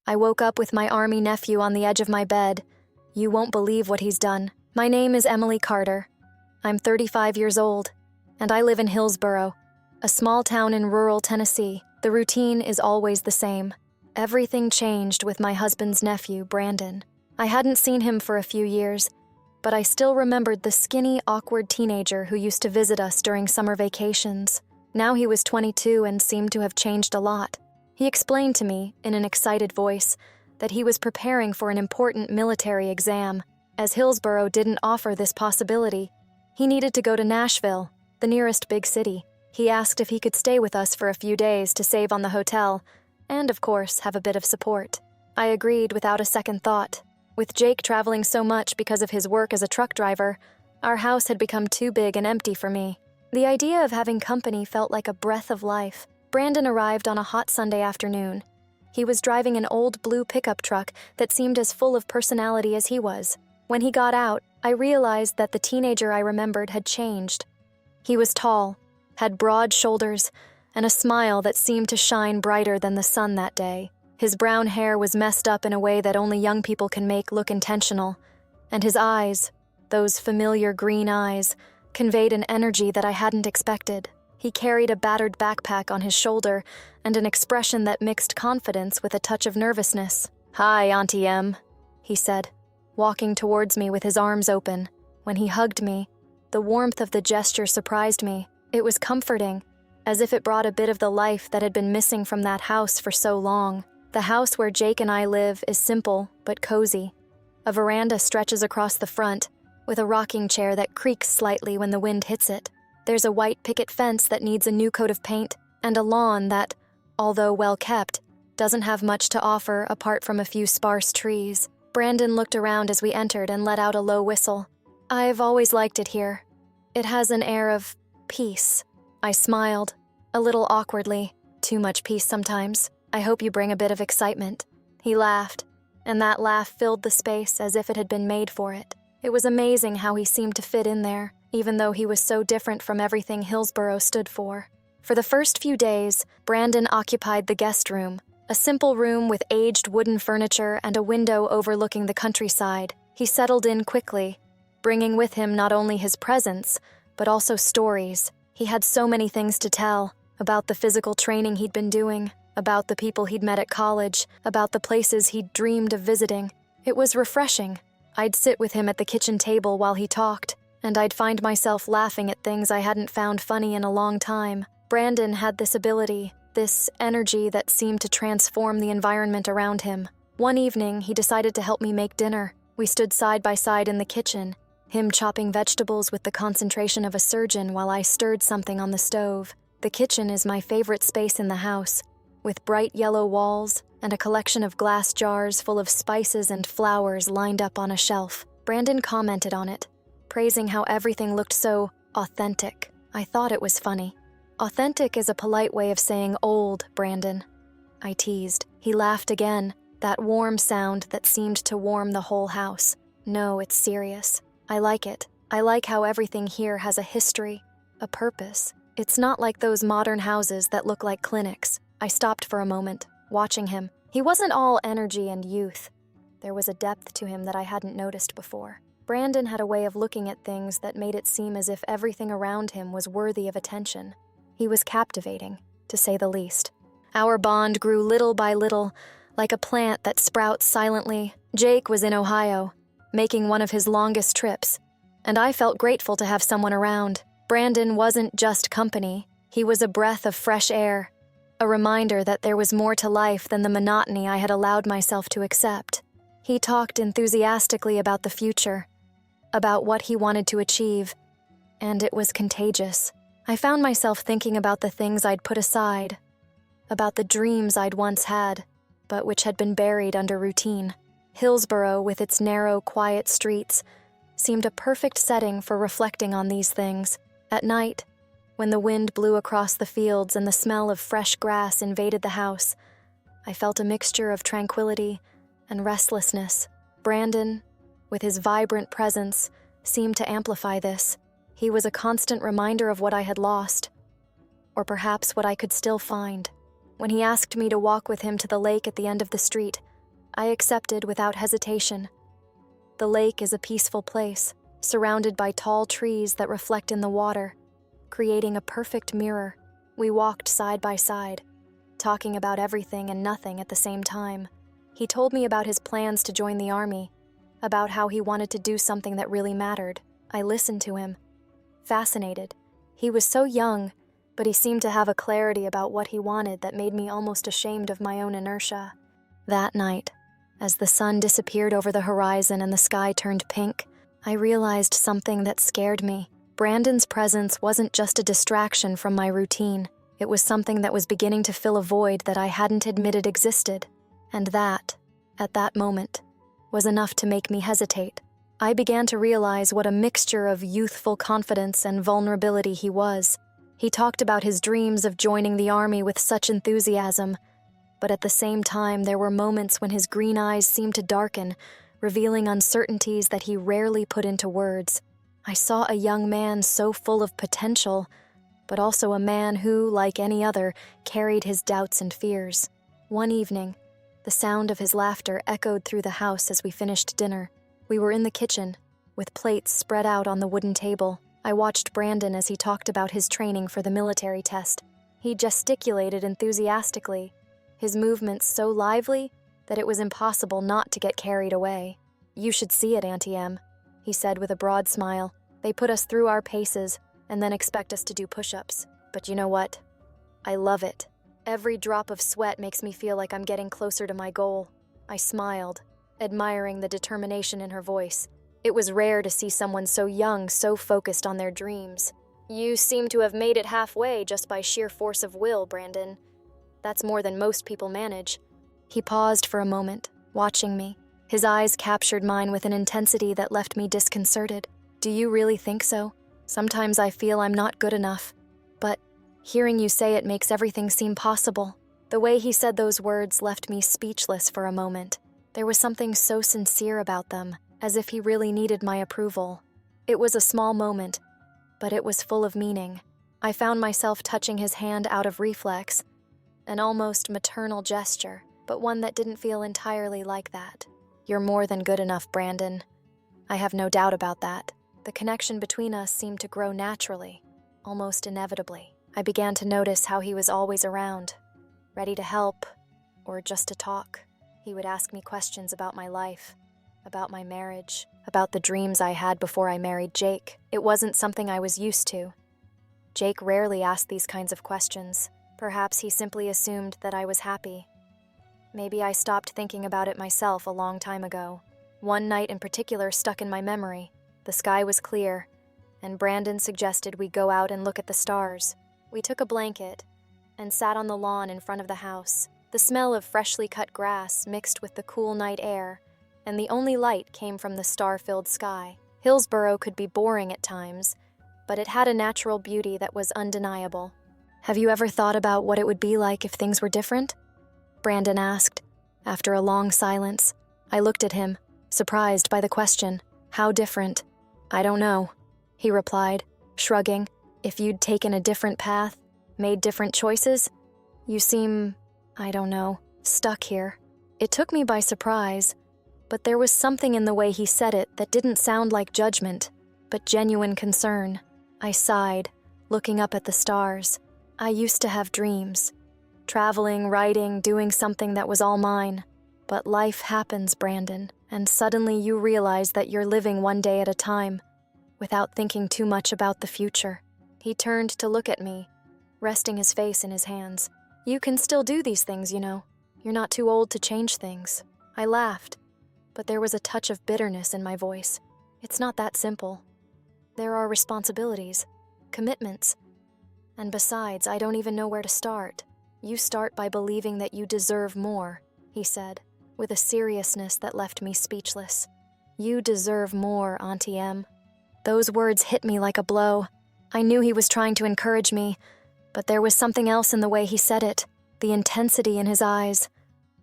I woke up with my army nephew on the edge of my bed. You won't believe what he's done. My name is Emily Carter. I'm 35 years old, and I live in Hillsboro, a small town in rural Tennessee. The routine is always the same. Everything changed with my husband's nephew, Brandon. I hadn't seen him for a few years, but I still remembered the skinny, awkward teenager who used to visit us during summer vacations. Now he was 22 and seemed to have changed a lot. He explained to me, in an excited voice, that he was preparing for an important military exam. As Hillsboro didn't offer this possibility, he needed to go to Nashville, the nearest big city. He asked if he could stay with us for a few days to save on the hotel, and of course, have a bit of support. I agreed without a second thought. With Jake traveling so much because of his work as a truck driver, our house had become too big and empty for me. The idea of having company felt like a breath of life. Brandon arrived on a hot Sunday afternoon. He was driving an old blue pickup truck that seemed as full of personality as he was. When he got out, I realized that the teenager I remembered had changed. He was tall, had broad shoulders, and a smile that seemed to shine brighter than the sun that day. His brown hair was messed up in a way that only young people can make look intentional, and his eyes, those familiar green eyes, conveyed an energy that I hadn't expected. He carried a battered backpack on his shoulder and an expression that mixed confidence with a touch of nervousness. "Hi, Auntie Em," he said, walking towards me with his arms open. When he hugged me, the warmth of the gesture surprised me. It was comforting, as if it brought a bit of the life that had been missing from that house for so long. The house where Jake and I live is simple but cozy. A veranda stretches across the front, with a rocking chair that creaks slightly when the wind hits it. There's a white picket fence that needs a new coat of paint, and a lawn that, although well kept, doesn't have much to offer apart from a few sparse trees. Brandon looked around as we entered and let out a low whistle. "I've always liked it here. It has an air of peace." I smiled, a little awkwardly. "Too much peace sometimes. I hope you bring a bit of excitement." He laughed, and that laugh filled the space as if it had been made for it. It was amazing how he seemed to fit in there, even though he was so different from everything Hillsboro stood for. For the first few days, Brandon occupied the guest room, a simple room with aged wooden furniture and a window overlooking the countryside. He settled in quickly, bringing with him not only his presence, but also stories. He had so many things to tell, about the physical training he'd been doing, about the people he'd met at college, about the places he'd dreamed of visiting. It was refreshing. I'd sit with him at the kitchen table while he talked, and I'd find myself laughing at things I hadn't found funny in a long time. Brandon had this ability, this energy that seemed to transform the environment around him. One evening, he decided to help me make dinner. We stood side by side in the kitchen, him chopping vegetables with the concentration of a surgeon while I stirred something on the stove. The kitchen is my favorite space in the house, with bright yellow walls and a collection of glass jars full of spices and flowers lined up on a shelf. Brandon commented on it, praising how everything looked so authentic. I thought it was funny. "Authentic is a polite way of saying old, Brandon," I teased. He laughed again, that warm sound that seemed to warm the whole house. "No, it's serious. I like it. I like how everything here has a history, a purpose. It's not like those modern houses that look like clinics." I stopped for a moment, watching him. He wasn't all energy and youth. There was a depth to him that I hadn't noticed before. Brandon had a way of looking at things that made it seem as if everything around him was worthy of attention. He was captivating, to say the least. Our bond grew little by little, like a plant that sprouts silently. Jake was in Ohio, making one of his longest trips, and I felt grateful to have someone around. Brandon wasn't just company. He was a breath of fresh air, a reminder that there was more to life than the monotony I had allowed myself to accept. He talked enthusiastically about the future, about what he wanted to achieve, and it was contagious. I found myself thinking about the things I'd put aside, about the dreams I'd once had, but which had been buried under routine. Hillsboro, with its narrow, quiet streets, seemed a perfect setting for reflecting on these things. At night, when the wind blew across the fields and the smell of fresh grass invaded the house, I felt a mixture of tranquility and restlessness. Brandon, with his vibrant presence, seemed to amplify this. He was a constant reminder of what I had lost, or perhaps what I could still find. When he asked me to walk with him to the lake at the end of the street, I accepted without hesitation. The lake is a peaceful place, surrounded by tall trees that reflect in the water, creating a perfect mirror. We walked side by side, talking about everything and nothing at the same time. He told me about his plans to join the army, about how he wanted to do something that really mattered. I listened to him, fascinated. He was so young, but he seemed to have a clarity about what he wanted that made me almost ashamed of my own inertia. That night, as the sun disappeared over the horizon and the sky turned pink, I realized something that scared me. Brandon's presence wasn't just a distraction from my routine. It was something that was beginning to fill a void that I hadn't admitted existed. And that, at that moment, was enough to make me hesitate. I began to realize what a mixture of youthful confidence and vulnerability he was. He talked about his dreams of joining the army with such enthusiasm, but at the same time there were moments when his green eyes seemed to darken, revealing uncertainties that he rarely put into words. I saw a young man so full of potential, but also a man who, like any other, carried his doubts and fears. One evening, the sound of his laughter echoed through the house as we finished dinner. We were in the kitchen, with plates spread out on the wooden table. I watched Brandon as he talked about his training for the military test. He gesticulated enthusiastically, his movements so lively that it was impossible not to get carried away. "You should see it, Auntie Em," he said with a broad smile. "They put us through our paces and then expect us to do push-ups. But you know what? I love it. Every drop of sweat makes me feel like I'm getting closer to my goal." I smiled, admiring the determination in her voice. It was rare to see someone so young, so focused on their dreams. "You seem to have made it halfway just by sheer force of will, Brandon. That's more than most people manage." He paused for a moment, watching me. His eyes captured mine with an intensity that left me disconcerted. "Do you really think so? Sometimes I feel I'm not good enough, but hearing you say it makes everything seem possible." The way he said those words left me speechless for a moment. There was something so sincere about them, as if he really needed my approval. It was a small moment, but it was full of meaning. I found myself touching his hand out of reflex, an almost maternal gesture, but one that didn't feel entirely like that. "You're more than good enough, Brandon. I have no doubt about that." The connection between us seemed to grow naturally, almost inevitably. I began to notice how he was always around, ready to help, or just to talk. He would ask me questions about my life, about my marriage, about the dreams I had before I married Jake. It wasn't something I was used to. Jake rarely asked these kinds of questions. Perhaps he simply assumed that I was happy. Maybe I stopped thinking about it myself a long time ago. One night in particular stuck in my memory. The sky was clear, and Brandon suggested we go out and look at the stars. We took a blanket and sat on the lawn in front of the house. The smell of freshly cut grass mixed with the cool night air, and the only light came from the star-filled sky. Hillsborough could be boring at times, but it had a natural beauty that was undeniable. "Have you ever thought about what it would be like if things were different?" Brandon asked, after a long silence. I looked at him, surprised by the question. "How different?" "I don't know," he replied, shrugging. "If you'd taken a different path, made different choices, you seem, I don't know, stuck here." It took me by surprise, but there was something in the way he said it that didn't sound like judgment, but genuine concern. I sighed, looking up at the stars. I used to have dreams. Traveling, writing, doing something that was all mine. But life happens, Brandon, and suddenly you realize that you're living one day at a time, without thinking too much about the future. He turned to look at me, resting his face in his hands. "You can still do these things, you know. You're not too old to change things." I laughed, but there was a touch of bitterness in my voice. "It's not that simple. There are responsibilities, commitments, and besides, I don't even know where to start." "You start by believing that you deserve more," he said, with a seriousness that left me speechless. "You deserve more, Auntie Em." Those words hit me like a blow. I knew he was trying to encourage me, but there was something else in the way he said it, the intensity in his eyes,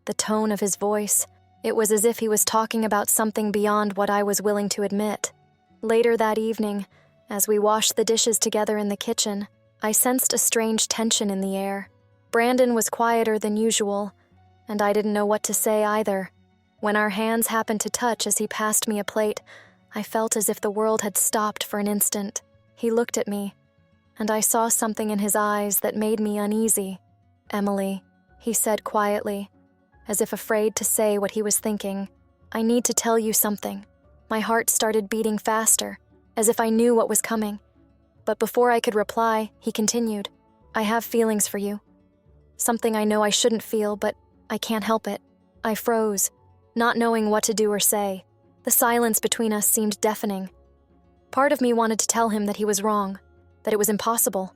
the tone of his voice. It was as if he was talking about something beyond what I was willing to admit. Later that evening, as we washed the dishes together in the kitchen, I sensed a strange tension in the air. Brandon was quieter than usual, and I didn't know what to say either. When our hands happened to touch as he passed me a plate, I felt as if the world had stopped for an instant. He looked at me, and I saw something in his eyes that made me uneasy. "Emily," he said quietly, as if afraid to say what he was thinking, "I need to tell you something." My heart started beating faster, as if I knew what was coming. But before I could reply, he continued, "I have feelings for you. Something I know I shouldn't feel, but I can't help it." I froze, not knowing what to do or say. The silence between us seemed deafening. Part of me wanted to tell him that he was wrong, that it was impossible.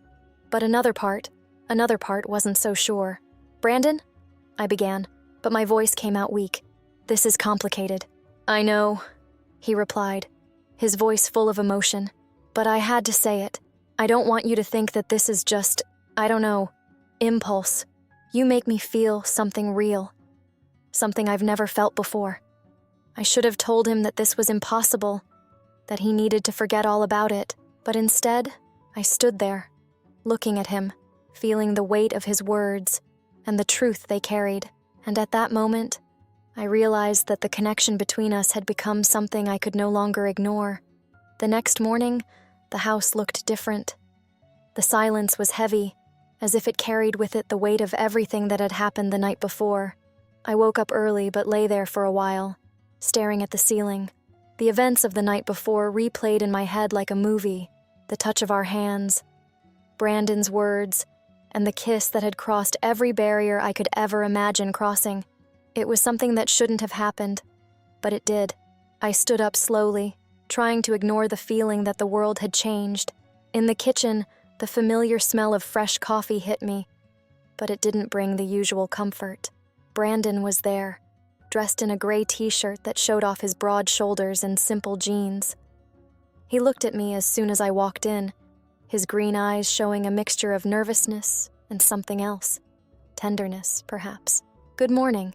But another part wasn't so sure. "Brandon?" I began, but my voice came out weak. "This is complicated." "I know," he replied, his voice full of emotion. "But I had to say it. I don't want you to think that this is just, I don't know, impulse. You make me feel something real. Something I've never felt before." I should have told him that this was impossible, that he needed to forget all about it, but instead, I stood there, looking at him, feeling the weight of his words and the truth they carried. And at that moment, I realized that the connection between us had become something I could no longer ignore. The next morning, the house looked different. The silence was heavy, as if it carried with it the weight of everything that had happened the night before. I woke up early but lay there for a while, staring at the ceiling. The events of the night before replayed in my head like a movie, the touch of our hands, Brandon's words, and the kiss that had crossed every barrier I could ever imagine crossing. It was something that shouldn't have happened, but it did. I stood up slowly, trying to ignore the feeling that the world had changed. In the kitchen, the familiar smell of fresh coffee hit me, but it didn't bring the usual comfort. Brandon was there, dressed in a gray t-shirt that showed off his broad shoulders and simple jeans. He looked at me as soon as I walked in, his green eyes showing a mixture of nervousness and something else. Tenderness, perhaps. "Good morning,"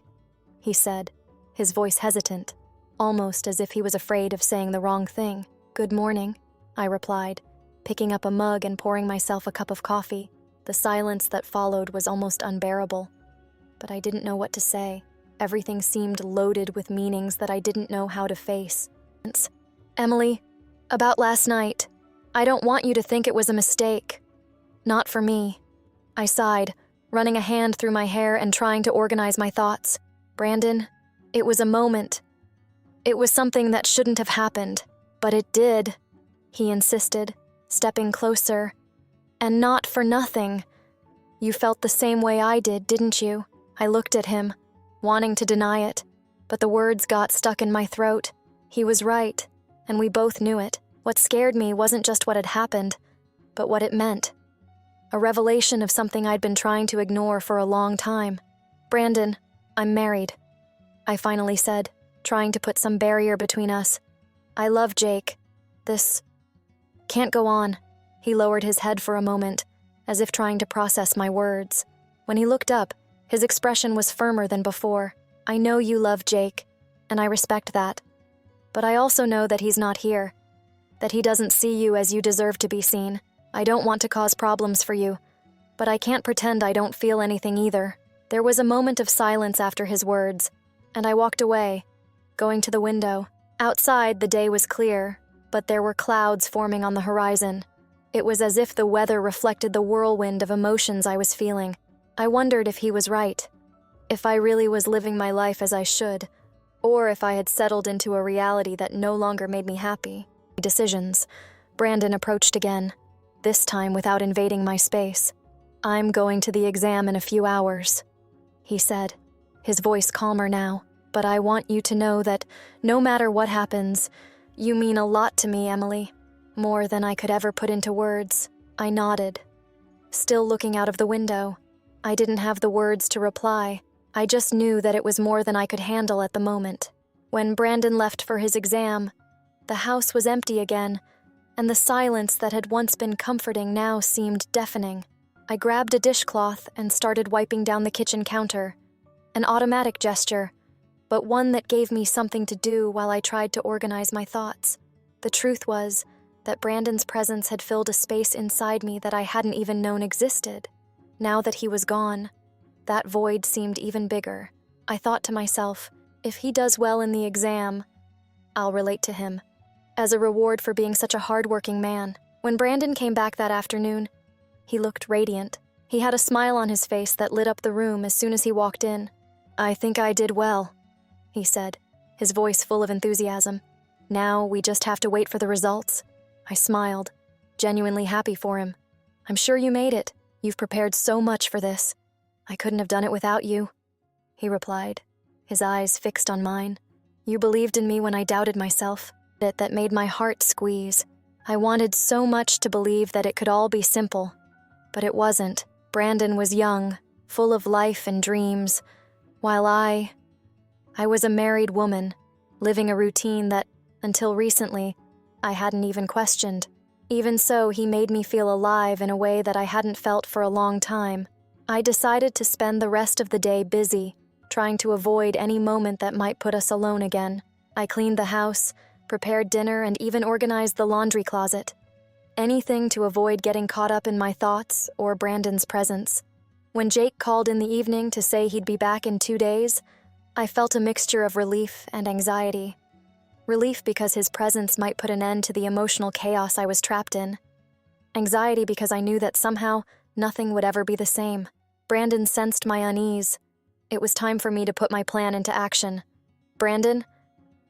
he said, his voice hesitant, almost as if he was afraid of saying the wrong thing. "Good morning," I replied, picking up a mug and pouring myself a cup of coffee. The silence that followed was almost unbearable, but I didn't know what to say. Everything seemed loaded with meanings that I didn't know how to face. "Emily, about last night, I don't want you to think it was a mistake. Not for me." I sighed, running a hand through my hair and trying to organize my thoughts. "Brandon, it was a moment. It was something that shouldn't have happened, but it did," he insisted, stepping closer. "And not for nothing. You felt the same way I did, didn't you?" I looked at him, wanting to deny it, but the words got stuck in my throat. He was right, and we both knew it. What scared me wasn't just what had happened, but what it meant. A revelation of something I'd been trying to ignore for a long time. "Brandon, I'm married," I finally said, trying to put some barrier between us. "I love Jake. This can't go on." He lowered his head for a moment, as if trying to process my words. When he looked up, his expression was firmer than before. "I know you love Jake, and I respect that. But I also know that he's not here, that he doesn't see you as you deserve to be seen. I don't want to cause problems for you, but I can't pretend I don't feel anything either." There was a moment of silence after his words, and I walked away, going to the window. Outside, the day was clear, but there were clouds forming on the horizon. It was as if the weather reflected the whirlwind of emotions I was feeling. I wondered if he was right, if I really was living my life as I should, or if I had settled into a reality that no longer made me happy. Decisions. Brandon approached again, this time without invading my space. "I'm going to the exam in a few hours," he said, his voice calmer now. "But I want you to know that no matter what happens, you mean a lot to me, Emily. More than I could ever put into words." I nodded, still looking out of the window. I didn't have the words to reply. I just knew that it was more than I could handle at the moment. When Brandon left for his exam, the house was empty again, and the silence that had once been comforting now seemed deafening. I grabbed a dishcloth and started wiping down the kitchen counter, an automatic gesture, but one that gave me something to do while I tried to organize my thoughts. The truth was that Brandon's presence had filled a space inside me that I hadn't even known existed. Now that he was gone, that void seemed even bigger. I thought to myself, If he does well in the exam, I'll relate to him, as a reward for being such a hardworking man. When Brandon came back that afternoon, he looked radiant. He had a smile on his face that lit up the room as soon as he walked in. "I think I did well," he said, his voice full of enthusiasm. "Now we just have to wait for the results." I smiled, genuinely happy for him. "I'm sure you made it. You've prepared so much for this. I couldn't have done it without you," he replied, his eyes fixed on mine. "You believed in me when I doubted myself. That made my heart squeeze. I wanted so much to believe that it could all be simple, but it wasn't. Brandon was young, full of life and dreams, while I was a married woman, living a routine that, until recently, I hadn't even questioned. Even so, he made me feel alive in a way that I hadn't felt for a long time. I decided to spend the rest of the day busy, trying to avoid any moment that might put us alone again. I cleaned the house, prepared dinner, and even organized the laundry closet. Anything to avoid getting caught up in my thoughts or Brandon's presence. When Jake called in the evening to say he'd be back in 2 days, I felt a mixture of relief and anxiety. Relief because his presence might put an end to the emotional chaos I was trapped in. Anxiety because I knew that somehow nothing would ever be the same. Brandon sensed my unease. It was time for me to put my plan into action. "Brandon,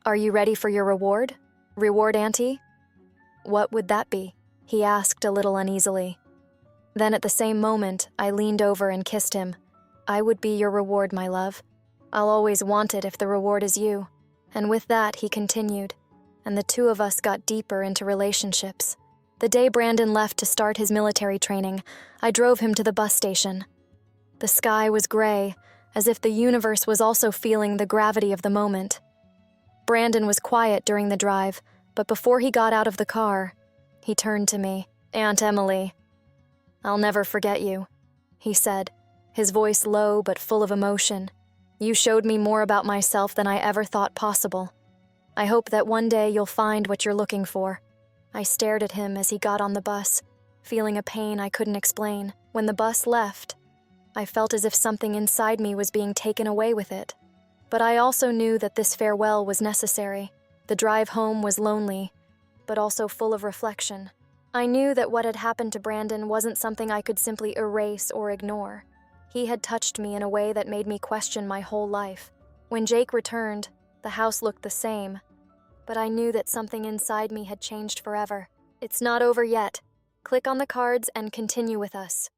are you ready for your reward? Reward ante?" "What would that be?" he asked a little uneasily. Then at the same moment, I leaned over and kissed him. "I would be your reward, my love. I'll always want it if the reward is you." And with that, he continued, and the two of us got deeper into relationships. The day Brandon left to start his military training, I drove him to the bus station. The sky was gray, as if the universe was also feeling the gravity of the moment. Brandon was quiet during the drive, but before he got out of the car, he turned to me. "Aunt Emily, I'll never forget you," he said, his voice low but full of emotion. "You showed me more about myself than I ever thought possible. I hope that one day you'll find what you're looking for." I stared at him as he got on the bus, feeling a pain I couldn't explain. When the bus left, I felt as if something inside me was being taken away with it. But I also knew that this farewell was necessary. The drive home was lonely, but also full of reflection. I knew that what had happened to Brandon wasn't something I could simply erase or ignore. He had touched me in a way that made me question my whole life. When Jake returned, the house looked the same, but I knew that something inside me had changed forever. It's not over yet. Click on the cards and continue with us.